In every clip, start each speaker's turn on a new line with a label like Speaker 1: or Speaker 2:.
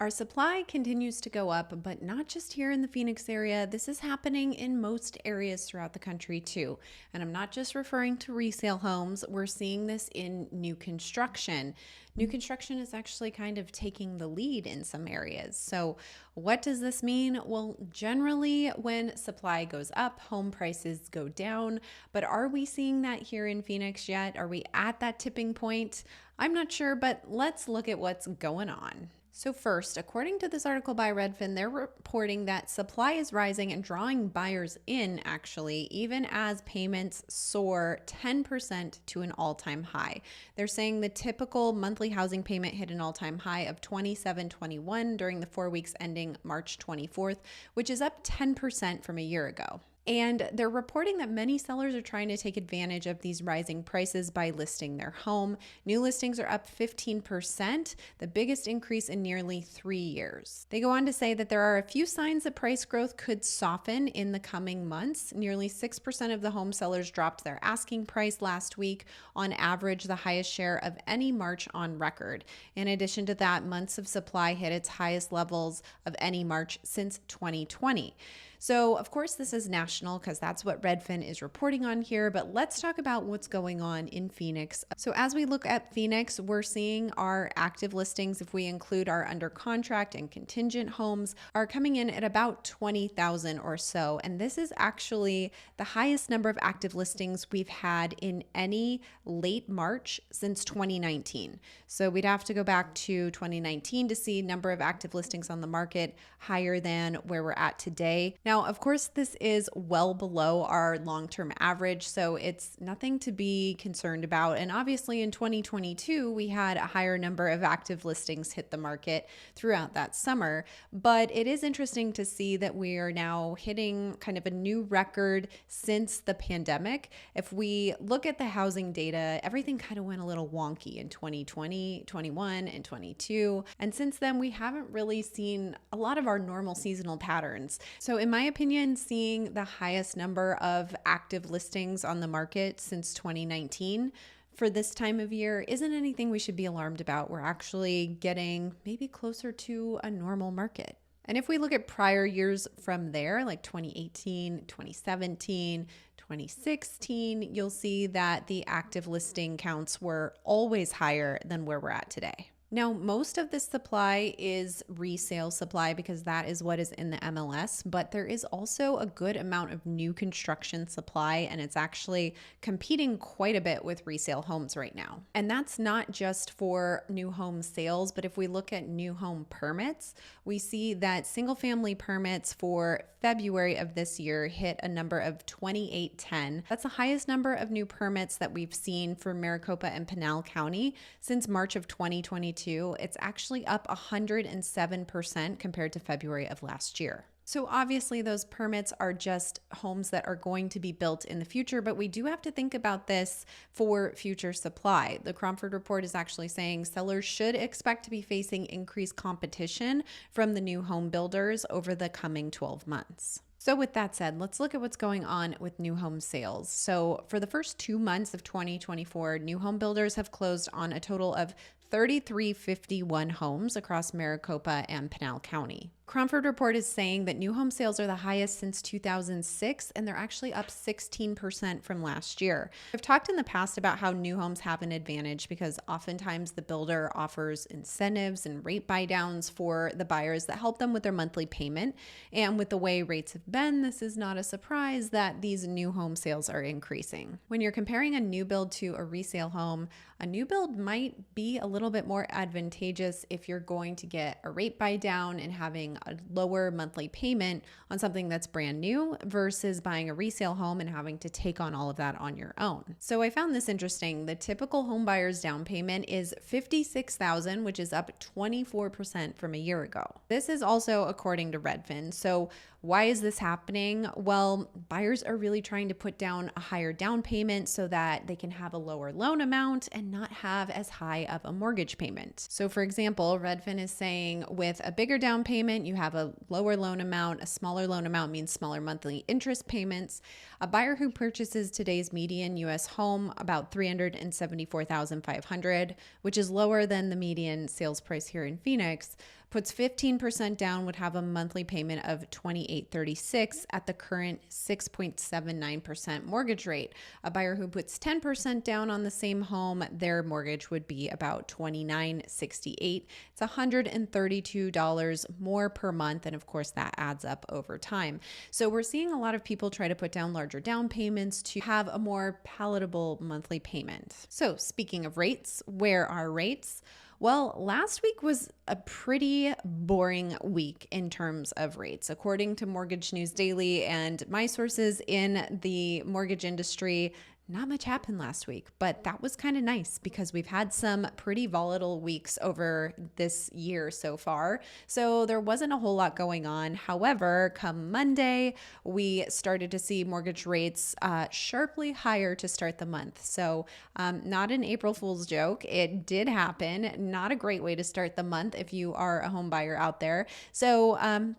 Speaker 1: Our supply continues to go up, but not just here in the Phoenix area. This is happening in most areas throughout the country too. And I'm not just referring to resale homes, we're seeing this in new construction. New construction is actually kind of taking the lead in some areas. So, what does this mean? Well, generally, when supply goes up, home prices go down. But are we seeing that here in Phoenix yet? Are we at that tipping point? I'm not sure, but let's look at what's going on. So first, according to this article by Redfin, they're reporting that supply is rising and drawing buyers in, actually, even as payments soar 10% to an all-time high. They're saying the typical monthly housing payment hit an all-time high of $27.21 during the 4 weeks ending March 24th, which is up 10% from a year ago. And they're reporting that many sellers are trying to take advantage of these rising prices by listing their home. New listings are up 15%, the biggest increase in nearly 3 years. They go on to say that there are a few signs that price growth could soften in the coming months. Nearly 6% of the home sellers dropped their asking price last week, on average the highest share of any March on record. In addition to that, months of supply hit its highest levels of any March since 2020. So, of course, this is national because that's what Redfin is reporting on here, but let's talk about what's going on in Phoenix. So, as we look at Phoenix, we're seeing our active listings, if we include our under contract and contingent homes, are coming in at about 20,000 or so. And this is actually the highest number of active listings we've had in any late March since 2019. So, we'd have to go back to 2019 to see number of active listings on the market higher than where we're at today. Now, of course, this is well below our long-term average, so it's nothing to be concerned about. And obviously in 2022, we had a higher number of active listings hit the market throughout that summer. But it is interesting to see that we are now hitting kind of a new record since the pandemic. If we look at the housing data, everything kind of went a little wonky in 2020, 21, and 22. And since then, we haven't really seen a lot of our normal seasonal patterns. So in my opinion, seeing the highest number of active listings on the market since 2019 for this time of year isn't anything we should be alarmed about. We're actually getting maybe closer to a normal market. And if we look at prior years from there, like 2018, 2017, 2016, you'll see that the active listing counts were always higher than where we're at today. Now, most of this supply is resale supply because that is what is in the MLS, but there is also a good amount of new construction supply, and it's actually competing quite a bit with resale homes right now. And that's not just for new home sales, but if we look at new home permits, we see that single family permits for February of this year hit a number of 2810. That's the highest number of new permits that we've seen for Maricopa and Pinal County since March of 2022. It's actually up 107% compared to February of last year. So obviously those permits are just homes that are going to be built in the future, but we do have to think about this for future supply. The Cromford report is actually saying sellers should expect to be facing increased competition from the new home builders over the coming 12 months. So with that said, let's look at what's going on with new home sales. So for the first 2 months of 2024, new home builders have closed on a total of 3,351 homes across Maricopa and Pinal County. Cromford report is saying that new home sales are the highest since 2006, and they're actually up 16% from last year. I've talked in the past about how new homes have an advantage because oftentimes the builder offers incentives and rate buy downs for the buyers that help them with their monthly payment. And with the way rates have been, this is not a surprise that these new home sales are increasing. When you're comparing a new build to a resale home, a new build might be a little bit more advantageous if you're going to get a rate buy down and having a lower monthly payment on something that's brand new versus buying a resale home and having to take on all of that on your own. So I found this interesting. The typical home buyer's down payment is $56,000, which is up 24% from a year ago. This is also according to Redfin. So why is this happening? Well, buyers are really trying to put down a higher down payment so that they can have a lower loan amount and not have as high of a mortgage payment. So for example, Redfin is saying with a bigger down payment, you have a lower loan amount. A smaller loan amount means smaller monthly interest payments. A buyer who purchases today's median US home, about $374,500, which is lower than the median sales price here in Phoenix, puts 15% down, would have a monthly payment of $28.36 at the current 6.79% mortgage rate. A buyer who puts 10% down on the same home, their mortgage would be about $29.68. It's $132 more per month, and of course that adds up over time. So we're seeing a lot of people try to put down larger down payments to have a more palatable monthly payment. So speaking of rates, where are rates? Well, last week was a pretty boring week in terms of rates. According to Mortgage News Daily and my sources in the mortgage industry, not much happened last week, but that was kind of nice because we've had some pretty volatile weeks over this year so far. So there wasn't a whole lot going on. However, come Monday, we started to see mortgage rates sharply higher to start the month. So not an April Fool's joke. It did happen. Not a great way to start the month if you are a home buyer out there. So,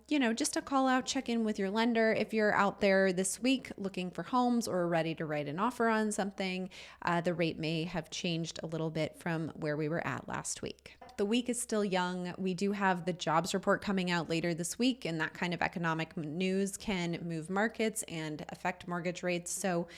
Speaker 1: just a call out, check in with your lender. If you're out there this week looking for homes or ready to write an offer on something, the rate may have changed a little bit from where we were at last week. The week is still young. We do have the jobs report coming out later this week, and that kind of economic news can move markets and affect mortgage rates. So,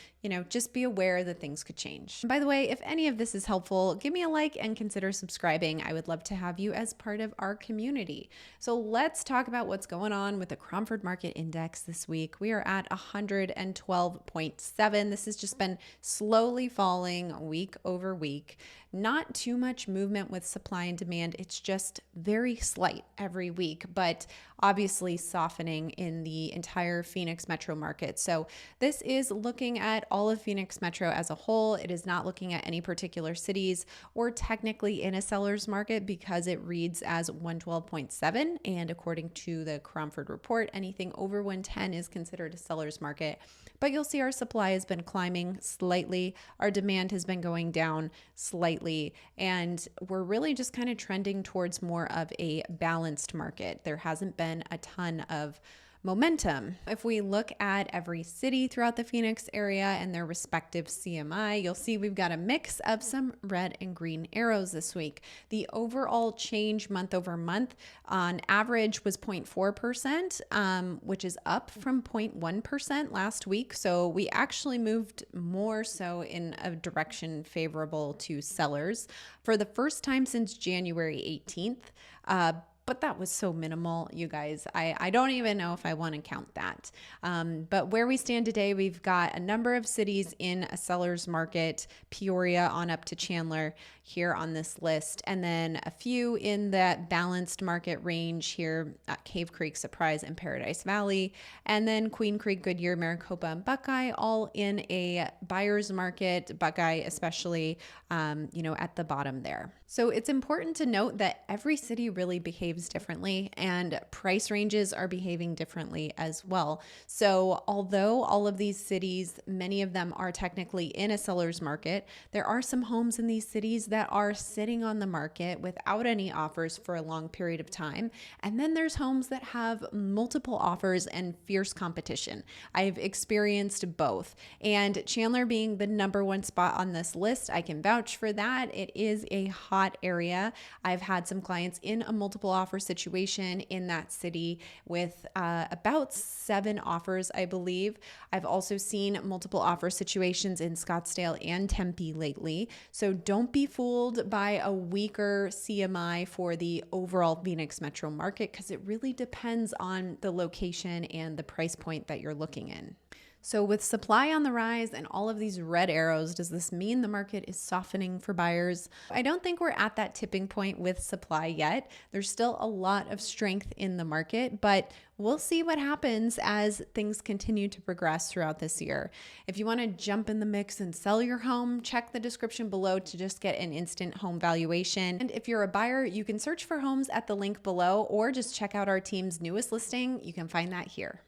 Speaker 1: just be aware that things could change. By the way, if any of this is helpful, give me a like and consider subscribing. I would love to have you as part of our community. So let's talk about what's going on with the Cromford Market Index this week. We are at 112.7. This has just been slowly falling week over week. Not too much movement with supply and demand. It's just very slight every week, but obviously softening in the entire Phoenix metro market. So this is looking at all of Phoenix metro as a whole. It is not looking at any particular cities or technically in a seller's market because it reads as 112.7. And according to the Cromford report, anything over 110 is considered a seller's market. But you'll see our supply has been climbing slightly. Our demand has been going down slightly. And we're really just kind of trending towards more of a balanced market. There hasn't been a ton of momentum. If we look at every city throughout the Phoenix area and their respective CMI, you'll see we've got a mix of some red and green arrows this week. The overall change month over month on average was 0.4%, which is up from 0.1% last week. So we actually moved more so in a direction favorable to sellers for the first time since January 18th. But that was so minimal, you guys. I don't even know if I want to count that. But where we stand today, we've got a number of cities in a seller's market, Peoria on up to Chandler here on this list, and then a few in that balanced market range here at Cave Creek, Surprise, and Paradise Valley, and then Queen Creek, Goodyear, Maricopa, and Buckeye, all in a buyer's market, Buckeye especially, at the bottom there. So it's important to note that every city really behaves differently and price ranges are behaving differently as well. So although all of these cities, many of them are technically in a seller's market, there are some homes in these cities that are sitting on the market without any offers for a long period of time. And then there's homes that have multiple offers and fierce competition. I've experienced both. And Chandler being the number one spot on this list, I can vouch for that. It is a hot area. I've had some clients in a multiple offer situation in that city with about 7 offers, I believe. I've also seen multiple offer situations in Scottsdale and Tempe lately. So don't be fooled by a weaker CMI for the overall Phoenix metro market because it really depends on the location and the price point that you're looking in. So with supply on the rise and all of these red arrows, does this mean the market is softening for buyers? I don't think we're at that tipping point with supply yet. There's still a lot of strength in the market, but we'll see what happens as things continue to progress throughout this year. If you want to jump in the mix and sell your home, check the description below to just get an instant home valuation. And if you're a buyer, you can search for homes at the link below or just check out our team's newest listing. You can find that here.